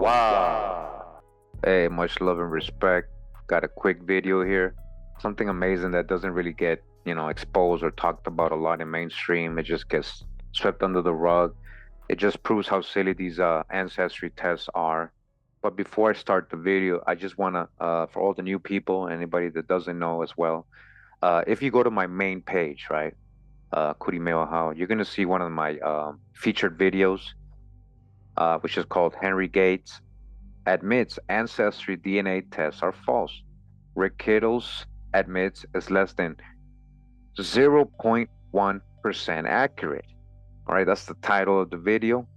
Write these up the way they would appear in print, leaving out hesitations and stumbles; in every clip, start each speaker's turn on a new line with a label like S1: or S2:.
S1: Wow. Hey, much love and respect. Got a quick video here. Something amazing that doesn't really get, exposed or talked about a lot in mainstream. It just gets swept under the rug. It just proves how silly these ancestry tests are. But before I start the video, I just want to, for all the new people, anybody that doesn't know as well, if you go to my main page, right, Kurimeo, how you're going to see one of my featured videos, which is called Henry Gates admits ancestry DNA tests are false. Rick Kittles admits it's less than 0.1% accurate. All right, that's the title of the video.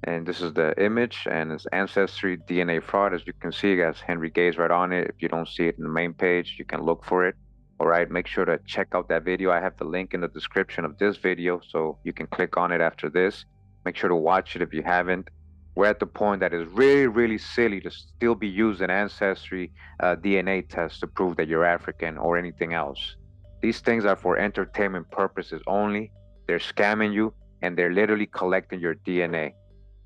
S1: And this is the image, and it's ancestry DNA fraud. As you can see, it has Henry Gates right on it. If you don't see it in the main page, you can look for it. All right, make sure to check out that video. I have the link in the description of this video, so you can click on it after this. Make sure to watch it if you haven't. We're at the point that is really, really silly to still be using ancestry DNA tests to prove that you're African or anything else. These things are for entertainment purposes only. They're scamming you, and they're literally collecting your DNA.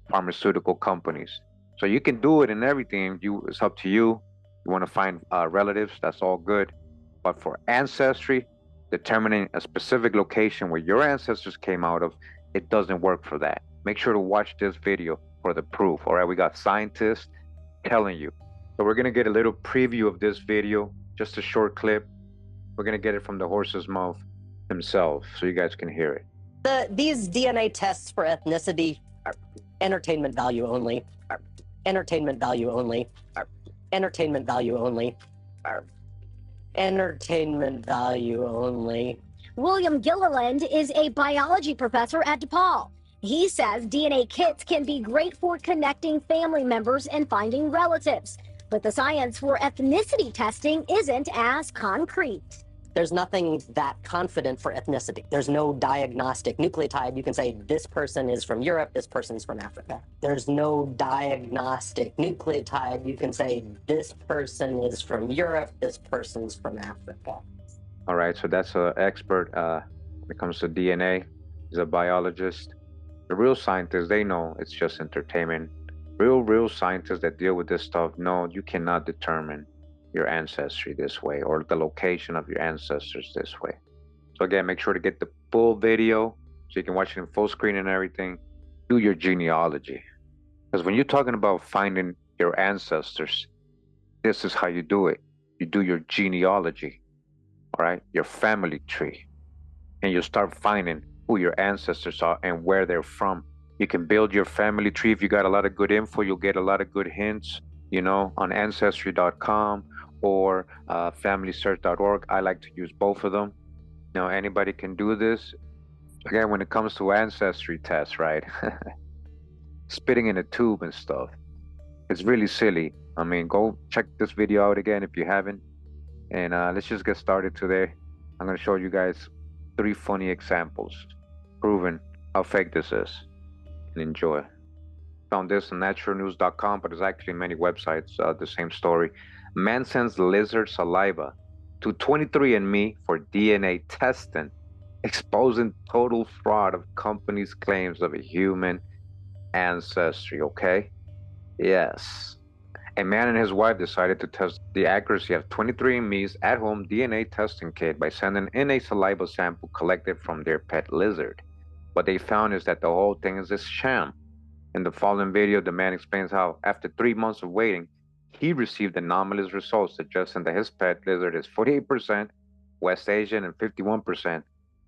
S1: Pharmaceutical companies. So you can do it and everything. It's up to you. You want to find relatives, that's all good. But for ancestry, determining a specific location where your ancestors came out of, it doesn't work for that. Make sure to watch this video for the proof. All right, we got scientists telling you. So we're going to get a little preview of this video, just a short clip. We're going to get it from the horse's mouth himself so you guys can hear it.
S2: These DNA tests for ethnicity are entertainment value only. Entertainment value only. Entertainment value only. Entertainment value only.
S3: William Gilliland is a biology professor at DePaul. He says DNA kits can be great for connecting family members and finding relatives, but the science for ethnicity testing isn't as concrete.
S2: There's nothing that confident for ethnicity. There's no diagnostic nucleotide. You can say this person is from Europe, this person's from Africa. There's no diagnostic nucleotide. You can say this person is from Europe, this person's from Africa.
S1: All right, so that's an expert when it comes to DNA. He's a biologist. The real scientists, they know it's just entertainment. Real scientists that deal with this stuff know you cannot determine your ancestry this way or the location of your ancestors this way. So again, make sure to get the full video so you can watch it in full screen and everything. Do your genealogy. Because when you're talking about finding your ancestors, this is how you do it. You do your genealogy, all right? Your family tree. And you start finding who your ancestors are and where they're from. You can build your family tree. If you got a lot of good info, you'll get a lot of good hints, on Ancestry.com or FamilySearch.org. I like to use both of them. Anybody can do this. Again, when it comes to ancestry tests, right? Spitting in a tube and stuff. It's really silly. I mean, go check this video out again if you haven't. And let's just get started today. I'm going to show you guys 3 funny examples proving how fake this is. And enjoy. Found this on naturalnews.com, but there's actually many websites, the same story. Man sends lizard saliva to 23andMe for DNA testing, exposing total fraud of companies' claims of a human ancestry, okay? Yes. A man and his wife decided to test the accuracy of 23andMe's at-home DNA testing kit by sending in a saliva sample collected from their pet lizard. What they found is that the whole thing is a sham. In the following video, the man explains how, after 3 months of waiting, he received anomalous results suggesting that his pet lizard is 48% West Asian and 51%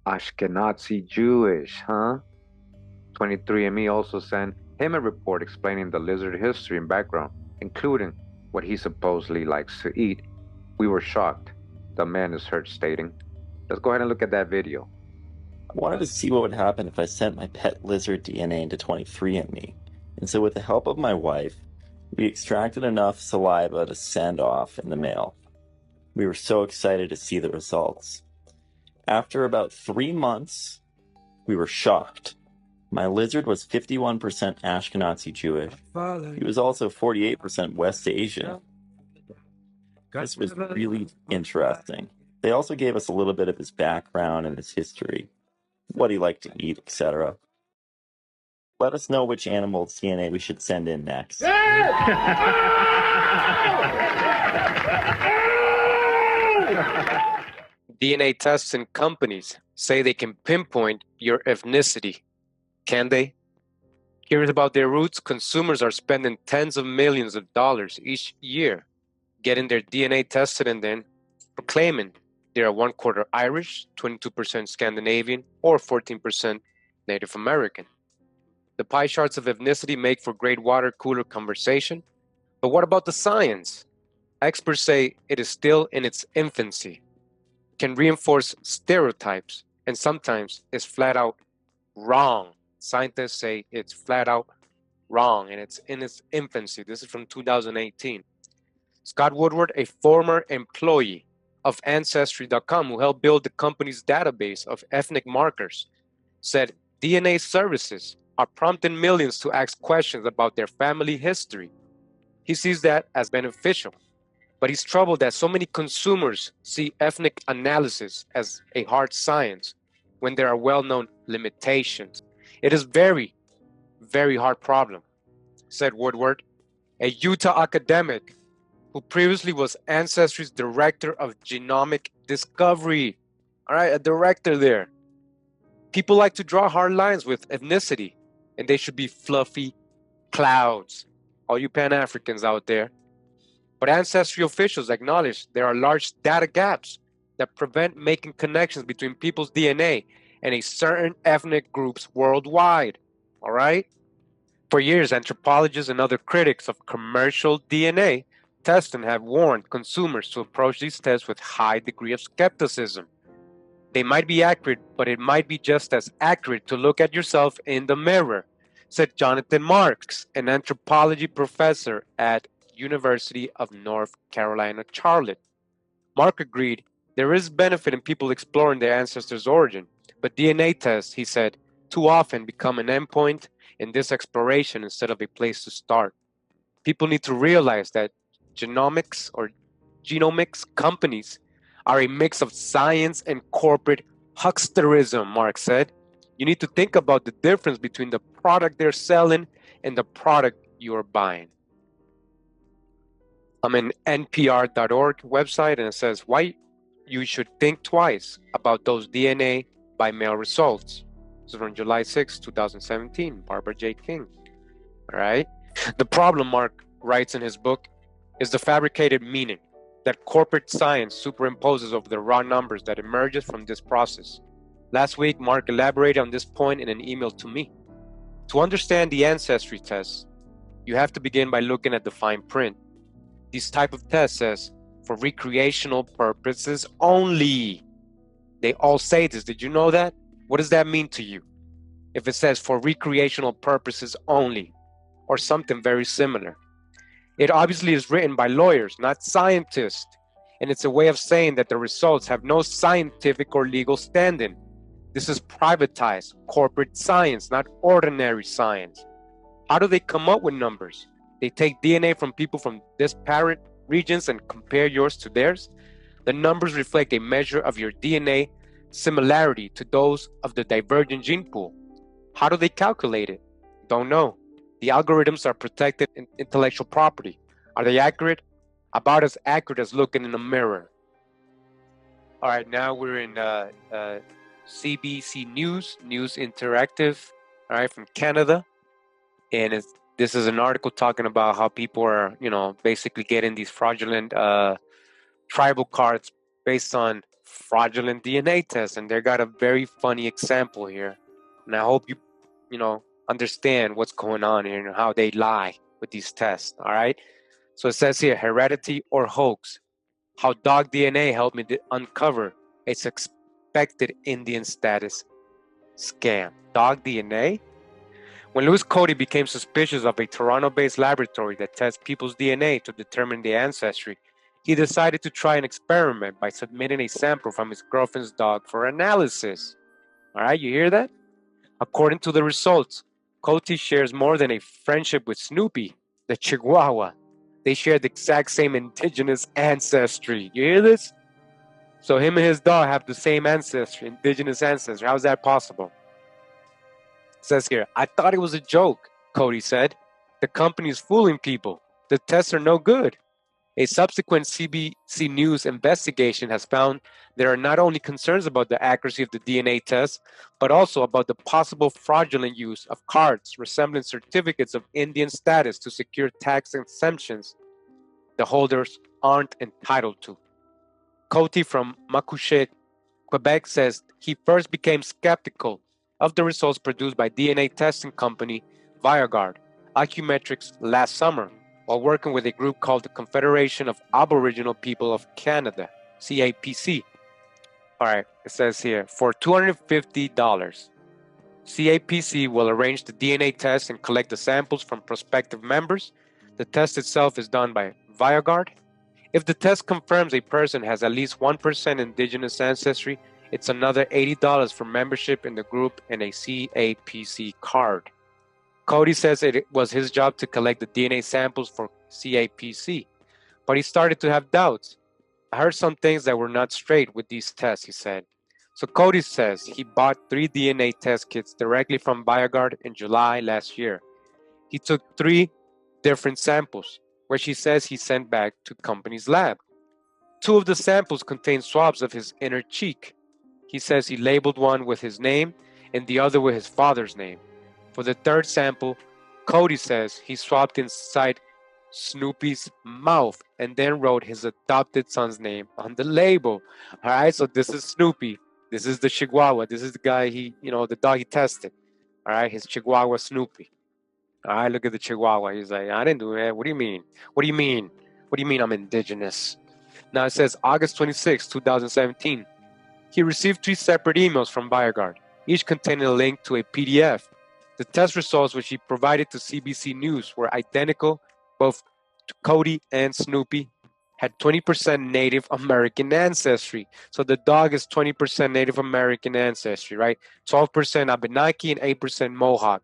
S1: Ashkenazi Jewish, huh? 23andMe also sent him a report explaining the lizard history and background, including what he supposedly likes to eat. We were shocked, the man is heard stating. Let's go ahead and look at that video.
S4: I wanted to see what would happen if I sent my pet lizard DNA into 23andMe. And so with the help of my wife, we extracted enough saliva to send off in the mail. We were so excited to see the results. After about 3 months, we were shocked. My lizard was 51% Ashkenazi Jewish. He was also 48% West Asian. This was really interesting. They also gave us a little bit of his background and his history, what he liked to eat, etc. Let us know which animal's DNA we should send in next.
S5: DNA testing companies say they can pinpoint your ethnicity. Can they? Curious about their roots, consumers are spending tens of millions of dollars each year getting their DNA tested and then proclaiming they are 1/4 Irish, 22% Scandinavian, or 14% Native American. The pie charts of ethnicity make for great water cooler conversation, but what about the science? Experts say it is still in its infancy, can reinforce stereotypes, and sometimes is flat out wrong. Scientists say it's flat out wrong and it's in its infancy. This is from 2018. Scott Woodward, a former employee of Ancestry.com who helped build the company's database of ethnic markers, said DNA services are prompting millions to ask questions about their family history. He sees that as beneficial, but he's troubled that so many consumers see ethnic analysis as a hard science when there are well-known limitations. It is very, very hard problem, said Woodward, a Utah academic who previously was Ancestry's director of genomic discovery. All right, a director there. People like to draw hard lines with ethnicity, and they should be fluffy clouds. All you Pan-Africans out there. But Ancestry officials acknowledge there are large data gaps that prevent making connections between people's DNA and a certain ethnic groups worldwide. All right? For years, anthropologists and other critics of commercial DNA testing have warned consumers to approach these tests with high degree of skepticism. They might be accurate, but it might be just as accurate to look at yourself in the mirror, said Jonathan Marks, an anthropology professor at University of North Carolina, Charlotte. Mark agreed there is benefit in people exploring their ancestors' origin, but DNA tests, he said, too often become an endpoint in this exploration instead of a place to start. People need to realize that genomics companies are a mix of science and corporate hucksterism, Mark said. You need to think about the difference between the product they're selling and the product you're buying. I'm in npr.org website, and it says why you should think twice about those DNA by mail results. This is from July 6, 2017, Barbara J. King. All right. The problem, Mark writes in his book, is the fabricated meaning that corporate science superimposes over the raw numbers that emerges from this process. Last week, Mark elaborated on this point in an email to me. To understand the ancestry tests, you have to begin by looking at the fine print. This type of test says, for recreational purposes only. They all say this. Did you know that? What does that mean to you? If it says for recreational purposes only, or something very similar. It obviously is written by lawyers, not scientists. And it's a way of saying that the results have no scientific or legal standing. This is privatized corporate science, not ordinary science. How do they come up with numbers? They take DNA from people from disparate regions and compare yours to theirs. The numbers reflect a measure of your DNA similarity to those of the divergent gene pool. How do they calculate it? Don't know. The algorithms are protected in intellectual property. Are they accurate? About as accurate as looking in a mirror. All right, now we're in CBC News Interactive, all right, from Canada. And this is an article talking about how people are, basically getting these fraudulent tribal cards based on fraudulent DNA tests. And they got a very funny example here. And I hope you understand what's going on here and how they lie with these tests, all right? So it says here, heredity or hoax. How dog DNA helped me uncover a suspected Indian status scam. Dog DNA? When Louis Cody became suspicious of a Toronto-based laboratory that tests people's DNA to determine their ancestry, he decided to try an experiment by submitting a sample from his girlfriend's dog for analysis. All right, you hear that? According to the results, Cody shares more than a friendship with Snoopy, the Chihuahua. They share the exact same indigenous ancestry. You hear this? So him and his dog have the same ancestry, indigenous ancestry. How is that possible? It says here, I thought it was a joke, Cody said. The company is fooling people. The tests are no good. A subsequent CBC News investigation has found there are not only concerns about the accuracy of the DNA test, but also about the possible fraudulent use of cards resembling certificates of Indian status to secure tax exemptions the holders aren't entitled to. Coty from Macouche, Quebec says he first became skeptical of the results produced by DNA testing company Viagard Acumetrics last summer while working with a group called the Confederation of Aboriginal People of Canada, CAPC. All right, it says here, for $250, CAPC will arrange the DNA test and collect the samples from prospective members. The test itself is done by Viagard. If the test confirms a person has at least 1% indigenous ancestry, it's another $80 for membership in the group and a CAPC card. Cody says it was his job to collect the DNA samples for CAPC, but he started to have doubts. I heard some things that were not straight with these tests, he said. So Cody says he bought 3 DNA test kits directly from Viagard in July last year. He took 3 different samples, which he says he sent back to company's lab. 2 of the samples contain swabs of his inner cheek. He says he labeled one with his name and the other with his father's name. For the 3rd sample, Cody says he swabbed inside Snoopy's mouth and then wrote his adopted son's name on the label. All right, so this is Snoopy. This is the Chihuahua. This is the guy the dog he tested. All right, his Chihuahua Snoopy. All right, look at the Chihuahua. He's like, I didn't do it. What do you mean? What do you mean? What do you mean I'm indigenous? Now it says August 26, 2017. He received 3 separate emails from Viagard, each containing a link to a PDF. The test results which he provided to CBC News were identical, both to Cody and Snoopy had 20% Native American ancestry. So the dog is 20% Native American ancestry, right? 12% Abenaki and 8% Mohawk.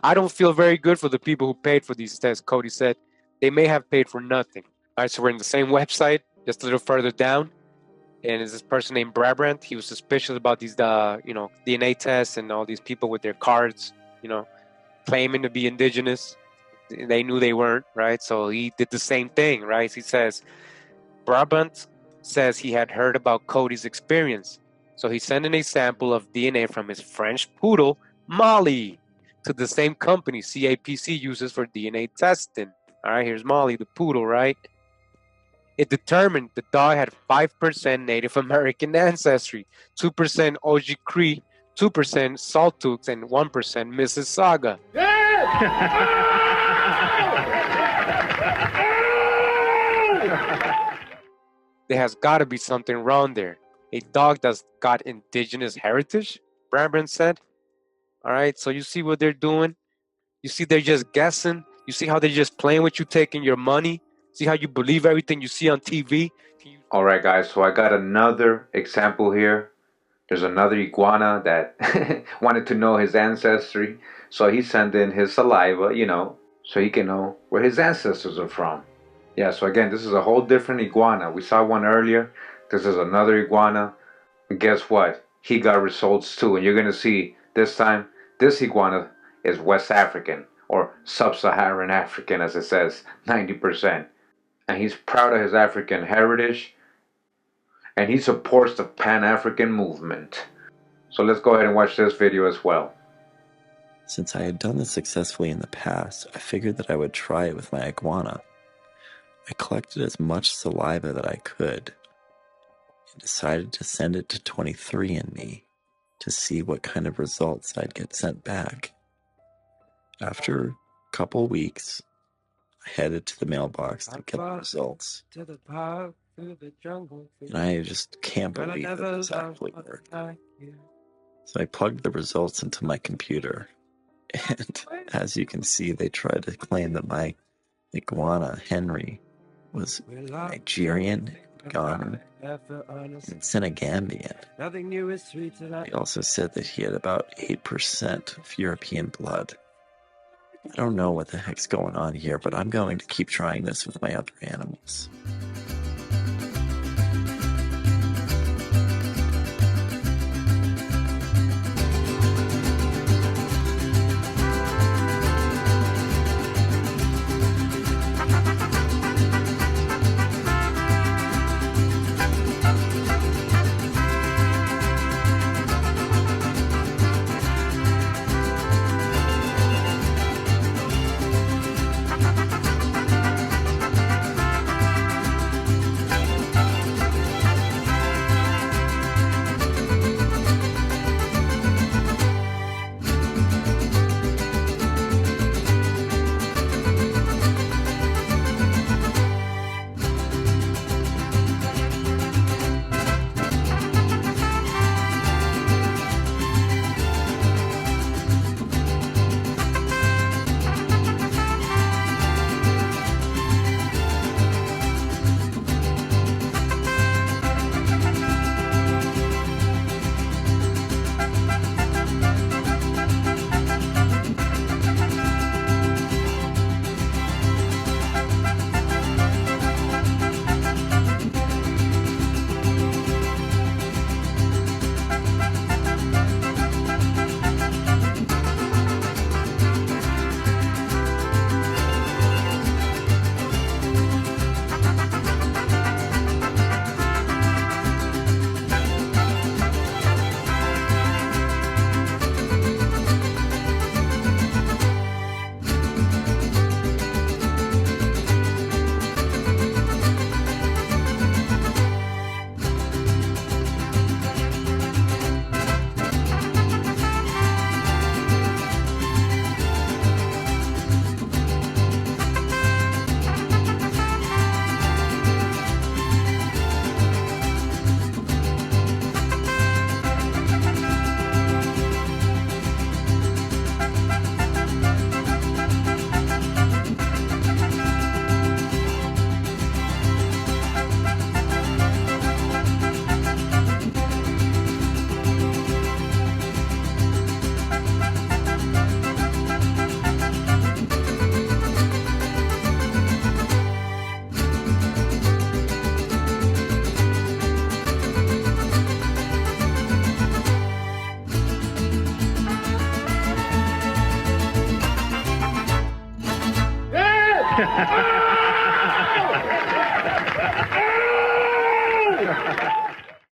S5: I don't feel very good for the people who paid for these tests, Cody said. They may have paid for nothing. All right, so we're in the same website, just a little further down. And there's this person named Brabant. He was suspicious about these, DNA tests and all these people with their cards, claiming to be indigenous. They knew they weren't, right? So he did the same thing, right? He says, Brabant says he had heard about Cody's experience. So he sent in a sample of DNA from his French poodle, Molly, to the same company CAPC uses for DNA testing. All right, here's Molly, the poodle, right? It determined the dog had 5% Native American ancestry, 2% Ojibwe, 2% Saltooks, and 1% Mississauga. There has got to be something wrong there. A dog that's got indigenous heritage, Brabant said. All right, so you see what they're doing? You see they're just guessing? You see how they're just playing with you, taking your money? See how you believe everything you see on TV?
S1: All right, guys, so I got another example here. There's another iguana that wanted to know his ancestry. So he sent in his saliva, so he can know where his ancestors are from. Yeah, so again, this is a whole different iguana. We saw one earlier. This is another iguana. And guess what? He got results too. And you're going to see this time, this iguana is West African or Sub-Saharan African, as it says, 90%. And he's proud of his African heritage. And he supports the Pan-African movement. So let's go ahead and watch this video as well.
S4: Since I had done this successfully in the past, I figured that I would try it with my iguana. I collected as much saliva that I could and decided to send it to 23andMe to see what kind of results I'd get sent back. After a couple weeks, I headed to the mailbox to get the results. And I just can't believe that this actually worked. So I plugged the results into my computer. And as you can see, they tried to claim that my iguana, Henry, was Nigerian, Ghanaian, and Senegambian. They also said that he had about 8% of European blood. I don't know what the heck's going on here, but I'm going to keep trying this with my other animals.